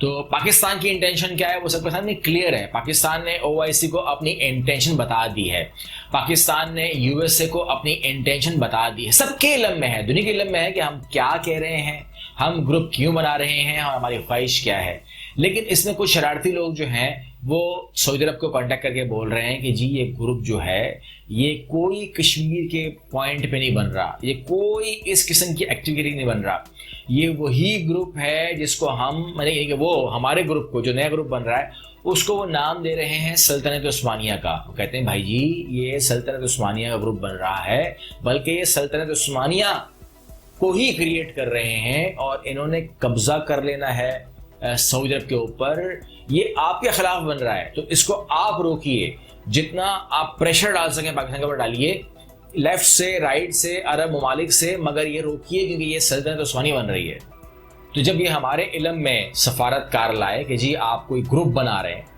تو پاکستان کی انٹینشن کیا ہے وہ سب کے سامنے کلیئر ہے. پاکستان نے OIC کو اپنی انٹینشن بتا دی ہے, پاکستان نے USA کو اپنی انٹینشن بتا دی ہے. سب کے علم میں ہے, دنیا کے علم میں ہے کہ ہم کیا کہہ رہے ہیں, ہم گروپ کیوں بنا رہے ہیں اور ہماری خواہش کیا ہے. لیکن اس میں کچھ شرارتی لوگ جو ہیں وہ سعودی عرب کو کانٹیکٹ کر کے بول رہے ہیں کہ جی یہ گروپ جو ہے یہ کوئی کشمیر کے پوائنٹ پہ نہیں بن رہا, یہ کوئی اس قسم کی ایکٹیویٹی نہیں بن رہا, یہ وہی گروپ ہے جس کو ہم کہ وہ ہمارے گروپ کو جو نیا گروپ بن رہا ہے اس کو وہ نام دے رہے ہیں سلطنت عثمانیہ کا. وہ کہتے ہیں بھائی جی یہ سلطنت عثمانیہ کا گروپ بن رہا ہے, بلکہ یہ سلطنت عثمانیہ کو ہی کریٹ کر رہے ہیں اور انہوں نے قبضہ کر لینا ہے سعودی عرب کے اوپر. یہ آپ کے خلاف بن رہا ہے تو اس کو آپ روکیے, جتنا آپ پریشر ڈال سکیں پاکستان کے اوپر ڈالیے, لیفٹ سے رائٹ سے عرب ممالک سے, مگر یہ روکیے کیونکہ یہ سلطنت عثمانیہ بن رہی ہے. تو جب یہ ہمارے علم میں سفارت کار لائے کہ جی آپ کوئی گروپ بنا رہے ہیں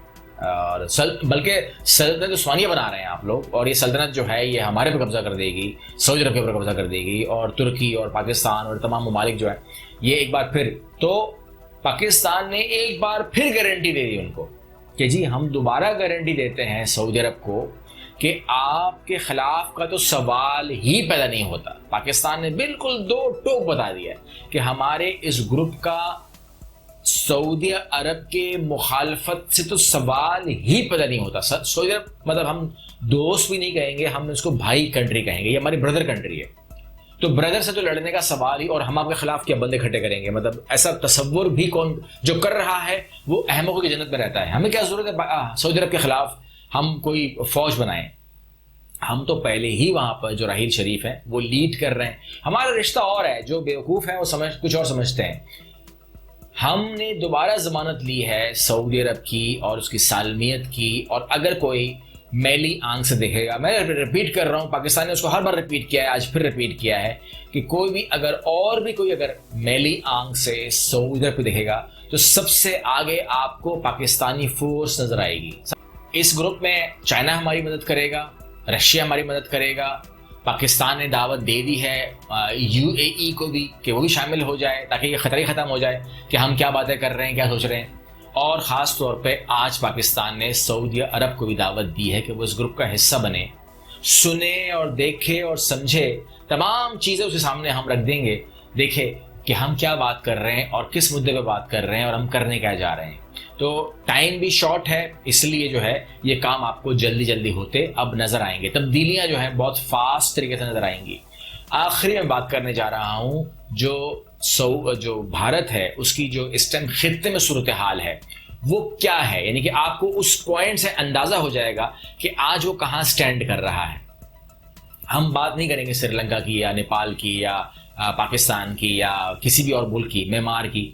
اور بلکہ سلطنت عثمانیہ بنا رہے ہیں آپ لوگ, اور یہ سلطنت جو ہے یہ ہمارے پہ قبضہ کر دے گی, سعودی عرب کے اوپر قبضہ کر دے گی, اور ترکی اور پاکستان اور تمام ممالک جو ہے یہ ایک بار پھر, تو پاکستان نے ایک بار پھر گارنٹی دے دی ان کو کہ جی ہم دوبارہ گارنٹی دیتے ہیں سعودی عرب کو کہ آپ کے خلاف کا تو سوال ہی پیدا نہیں ہوتا. پاکستان نے بالکل دو ٹوک بتا دیا کہ ہمارے اس گروپ کا سعودی عرب کے مخالفت سے تو سوال ہی پیدا نہیں ہوتا. سعودی عرب مطلب ہم دوست بھی نہیں کہیں گے, ہم اس کو بھائی کنٹری کہیں گے, یہ ہماری بردر کنٹری ہے. تو بردر سے تو لڑنے کا سوال ہی, اور ہم آپ کے خلاف کیا بندے کھٹے کریں گے, مطلب ایسا تصور بھی کون جو کر رہا ہے وہ احمقوں کی جنت میں رہتا ہے. ہمیں کیا ضرورت ہے سعودی عرب کے خلاف ہم کوئی فوج بنائیں, ہم تو پہلے ہی وہاں پر جو راحیل شریف ہیں وہ لیڈ کر رہے ہیں. ہمارا رشتہ اور ہے, جو بیوقوف ہیں وہ کچھ اور سمجھتے ہیں. ہم نے دوبارہ ضمانت لی ہے سعودی عرب کی اور اس کی سالمیت کی, اور اگر کوئی میلی آنکھ سے دیکھے گا, میں ریپیٹ کر رہا ہوں, پاکستان نے اس کو ہر بار ریپیٹ کیا ہے, آج پھر ریپیٹ کیا ہے کہ کوئی بھی اگر میلی آنکھ سے سعودی عرب کو دیکھے گا تو سب سے آگے آپ کو پاکستانی فورس نظر آئے گی. اس گروپ میں چائنا ہماری مدد کرے گا, رشیا ہماری مدد کرے گا, پاکستان نے دعوت دے دی ہے UAE کو بھی کہ وہ بھی شامل ہو جائے تاکہ یہ خطرہ ہی ختم ہو جائے کہ ہم کیا باتیں کر رہے ہیں, کیا سوچ رہے ہیں. اور خاص طور پہ آج پاکستان نے سعودی عرب کو بھی دعوت دی ہے کہ وہ اس گروپ کا حصہ بنے, سنے اور دیکھے اور سمجھے, تمام چیزیں اس کے سامنے ہم رکھ دیں گے, دیکھے کہ ہم کیا بات کر رہے ہیں اور کس مدے پہ بات کر رہے ہیں اور ہم کرنے کیا جا رہے ہیں. تو ٹائم بھی شارٹ ہے, اس لیے جو ہے یہ کام آپ کو جلدی جلدی ہوتے اب نظر آئیں گے, تبدیلیاں جو ہیں بہت فاسٹ طریقے سے نظر آئیں گی. آخری میں بات کرنے جا رہا ہوں جو بھارت ہے اس کی جو اس ٹائم خطے میں صورتحال ہے وہ کیا ہے, یعنی کہ آپ کو اس پوائنٹ سے اندازہ ہو جائے گا کہ آج وہ کہاں سٹینڈ کر رہا ہے. ہم بات نہیں کریں گے سری لنکا کی یا نیپال کی یا پاکستان کی یا کسی بھی اور ملک کی, میانمار کی,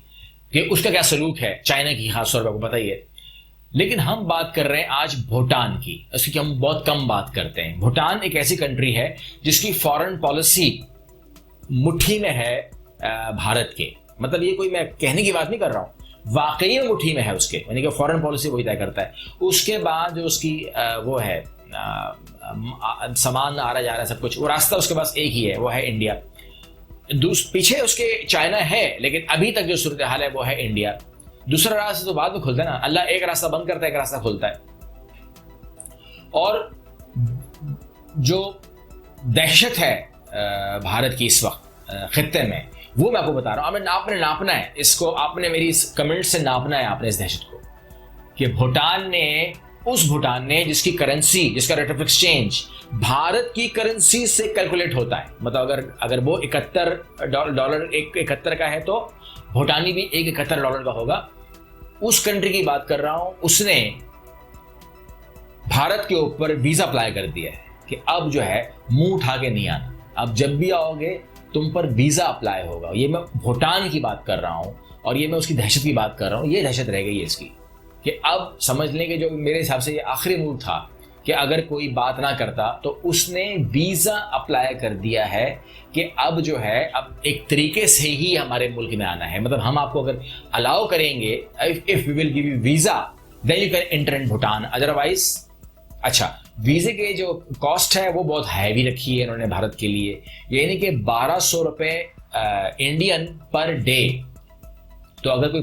کہ اس کا کیا سلوک ہے, چائنا کی خاص طور پر آپ کو پتہ ہی ہے. لیکن ہم بات کر رہے ہیں آج بھوٹان کی, اس کی ہم بہت کم بات کرتے ہیں. بھوٹان ایک ایسی کنٹری ہے جس کی فارن پالیسی مٹھی میں ہے بھارت کے, مطلب یہ کوئی میں کہنے کی بات نہیں کر رہا ہوں, واقعی میں مٹھی میں ہے اس کے, یعنی کہ فارن پالیسی وہی طے کرتا ہے. اس کے بعد جو اس کی وہ ہے سامان آ رہا جا رہا ہے سب کچھ, وہ راستہ اس کے پاس ایک ہی ہے, وہ ہے انڈیا. پیچھے اس کے چائنا ہے, لیکن ابھی تک جو صورتحال ہے وہ ہے انڈیا. دوسرا راستہ تو بعد میں کھلتا ہے نا, اللہ ایک راستہ بند کرتا ہے, ایک راستہ کھلتا ہے. اور جو دہشت ہے بھارت کی اس وقت خطے میں, وہ میں آپ کو بتا رہا ہوں. آپ نے ناپنا ہے اس کو, آپ نے میری اس کمنٹ سے ناپنا ہے آپ نے اس دہشت کو, کہ بھوٹان نے جس کی کرنسی, جس کا ریٹ آف ایکسچینج بھارت کی کرنسی سے کیلکولیٹ ہوتا ہے, مطلب اگر وہ $71 کا ہے تو بھوٹانی بھی $71 کا ہوگا. اس کنٹری کی بات کر رہا ہوں, اس نے بھارت کے اوپر ویزا اپلائی کر دیا ہے کہ اب جو ہے منہ اٹھا کے نہیں آنا, اب جب بھی آؤ گے تم پر ویزا اپلائی ہوگا. یہ میں بھوٹان کی بات کر رہا ہوں اور یہ میں اس کی دہشت کی بات کر رہا ہوں. یہ دہشت رہ گئی ہے اس کی, کہ اب سمجھ لیں کہ جو میرے حساب سے یہ آخری موو تھا کہ اگر کوئی بات نہ کرتا تو اس نے ویزا اپلائی کر دیا ہے کہ اب جو ہے اب ایک طریقے سے ہی ہمارے ملک میں آنا ہے. مطلب ہم آپ کو اگر الاؤ کریں گے, if we will give you visa then you can enter in Bhutan, otherwise. اچھا, ویزے کے جو کاسٹ ہے وہ بہت ہیوی رکھی ہے انہوں نے بھارت کے لیے, یعنی کہ $1200 انڈین پر ڈے. تو اگر کوئی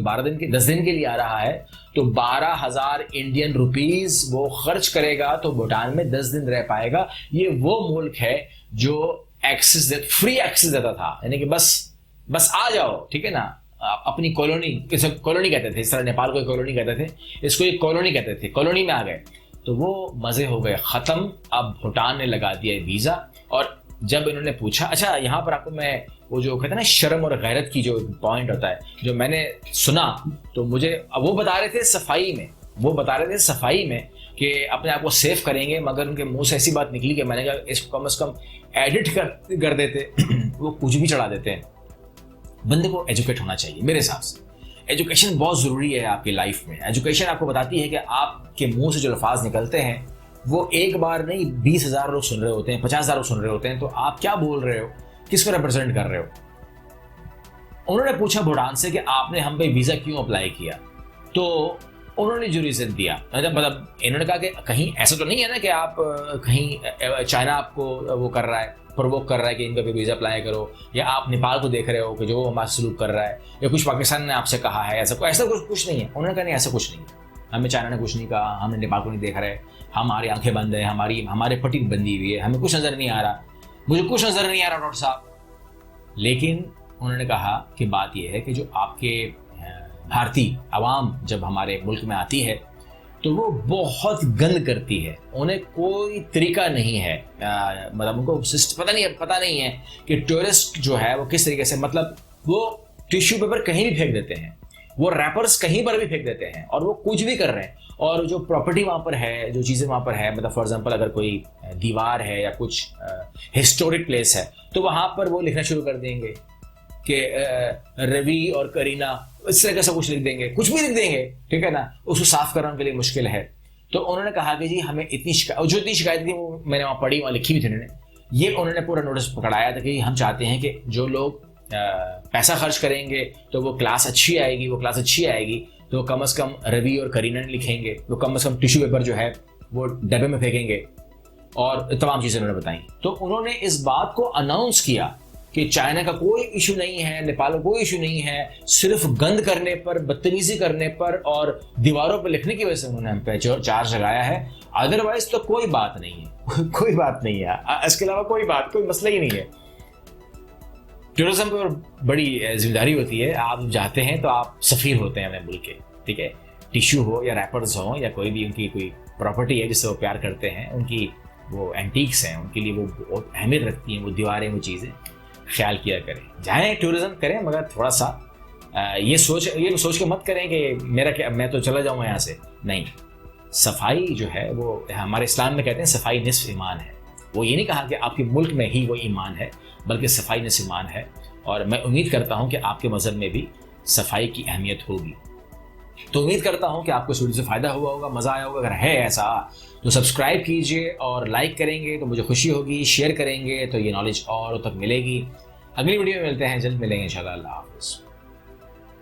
10 دن کے لیے آ رہا ہے تو 12,000 انڈین روپیز وہ خرچ کرے گا تو بھوٹان میں 10 دن رہ پائے گا. یہ وہ ملک ہے جو فری ایکسس دیتا تھا, یعنی کہ بس آ جاؤ, ٹھیک ہے نا, اپنی کالونی کہتے تھے, اس طرح نیپال کو کالونی کہتے تھے, اس کو ایک کالونی کہتے تھے, کالونی میں آ گئے تو وہ مزے ہو گئے ختم. اب بھوٹان نے لگا دیا ویزا. اور جب انہوں نے پوچھا, اچھا یہاں پر آپ کو میں وہ جو کہتے ہیں نا شرم اور غیرت کی جو پوائنٹ ہوتا ہے, جو میں نے سنا تو مجھے وہ بتا رہے تھے صفائی میں کہ اپنے آپ کو سیف کریں گے, مگر ان کے منہ سے ایسی بات نکلی کہ میں نے کہا اس کو کم از کم ایڈٹ کر دیتے. وہ کچھ بھی چڑھا دیتے ہیں. بندے کو ایجوکیٹ ہونا چاہیے میرے حساب سے. ایجوکیشن بہت ضروری ہے آپ کی لائف میں. ایجوکیشن آپ کو بتاتی ہے کہ آپ کے منہ سے جو الفاظ نکلتے ہیں وہ ایک بار نہیں 20,000 لوگ سن رہے ہوتے ہیں, 50,000 لوگ سن رہے ہوتے ہیں, تو آپ کیا بول رہے ہو, کس کو ریپرزینٹ کر رہے ہو. انہوں نے پوچھا بھوٹان سے کہ آپ نے ہم پہ ویزا کیوں اپلائی کیا, تو انہوں نے جو ریزن دیا, مطلب انہوں نے کہا کہ کہیں ایسا تو نہیں ہے نا کہ آپ کہیں چائنا آپ کو وہ کر رہا ہے, پرووک کر رہا ہے کہ ان پہ ویزا اپلائی کرو, یا آپ نیپال کو دیکھ رہے ہو کہ جو ہمارا سلوک کر رہا ہے, یا کچھ پاکستان نے آپ سے کہا ہے, ایسا کچھ نہیں ہے. انہوں نے کہا نہیں ایسا کچھ نہیں ہے, ہمیں چائنا نے کچھ نہیں کہا, ہم نے نیپال کو نہیں دیکھ رہے, ہماری آنکھیں بند ہیں, ہمارے پٹی بندی ہوئی ہے, ہمیں کچھ نظر نہیں آ رہا, مجھے کچھ نظر نہیں آ رہا ڈاکٹر صاحب. لیکن انہوں نے کہا کہ بات یہ ہے کہ جو آپ کے بھارتی عوام جب ہمارے ملک میں آتی ہے تو وہ بہت گند کرتی ہے, انہیں کوئی طریقہ نہیں ہے, مطلب ان کو پتہ نہیں ہے کہ ٹورسٹ جو ہے وہ کس طریقے سے, مطلب وہ ٹیشو پیپر کہیں بھی پھینک دیتے ہیں, وہ ریپرز کہیں پر بھی پھینک دیتے ہیں, اور وہ کچھ بھی کر رہے ہیں. اور جو پراپرٹی وہاں پر ہے, جو چیزیں وہاں پر ہے, مطلب فار ایگزامپل اگر کوئی دیوار ہے یا کچھ ہسٹورک پلیس ہے تو وہاں پر وہ لکھنا شروع کر دیں گے کہ روی اور کرینہ, اس طرح کا سب کچھ لکھ دیں گے, کچھ بھی لکھ دیں گے, ٹھیک ہے نا, اس کو صاف کرنا ان کے لیے مشکل ہے. تو انہوں نے کہا کہ جی ہمیں اتنی شکایت تھی وہ میں نے وہاں پڑھی, وہاں لکھی ہوئی تھی انہوں نے پورا نوٹس پکڑایا تھا کہ ہم چاہتے ہیں کہ جو لوگ پیسہ خرچ کریں گے تو وہ کلاس اچھی آئے گی, تو کم از کم روی اور کرینہ نے لکھیں گے, وہ کم از کم ٹیشو پیپر جو ہے وہ ڈبے میں پھینکیں گے, اور تمام چیزیں انہوں نے بتائیں. تو انہوں نے اس بات کو اناؤنس کیا کہ چائنا کا کوئی ایشو نہیں ہے, نیپال کا کوئی ایشو نہیں ہے, صرف گند کرنے پر, بدتمیزی کرنے پر اور دیواروں پر لکھنے کی وجہ سے انہوں نے ہم پہ چارج لگایا ہے. ادروائز تو کوئی بات نہیں ہے, اس کے علاوہ کوئی مسئلہ ہی نہیں ہے. ٹورزم پر بڑی ذمہ داری ہوتی ہے, آپ جاتے ہیں تو آپ سفیر ہوتے ہیں اپنے ملک کے, ٹھیک ہے, ٹیشو ہو یا ریپرز ہوں یا کوئی بھی ان کی کوئی پراپرٹی ہے جس سے وہ پیار کرتے ہیں, ان کی وہ اینٹیکس ہیں, ان کے لیے وہ بہت اہمیت رکھتی ہیں, وہ دیواریں, وہ چیزیں, خیال کیا کریں. جائیں ٹورزم کریں, مگر تھوڑا سا یہ سوچ کے مت کریں کہ میں تو چلا جاؤں گا یہاں سے. نہیں, صفائی جو ہے وہ ہمارے اسلام میں کہتے ہیں صفائی نصف ایمان ہے. وہ یہ نہیں کہا کہ آپ کے ملک میں ہی وہ ایمان ہے, بلکہ صفائی نصف ایمان ہے. اور میں امید کرتا ہوں کہ آپ کے مذہب میں بھی صفائی کی اہمیت ہوگی. تو امید کرتا ہوں کہ آپ کو اس ویڈیو سے فائدہ ہوا ہوگا, مزہ آیا ہوگا. اگر ہے ایسا تو سبسکرائب کیجئے, اور لائک کریں گے تو مجھے خوشی ہوگی, شیئر کریں گے تو یہ نالج اور تک ملے گی. اگلی ویڈیو میں ملتے ہیں, جلد ملیں گے انشاءاللہ. اللہ حافظ.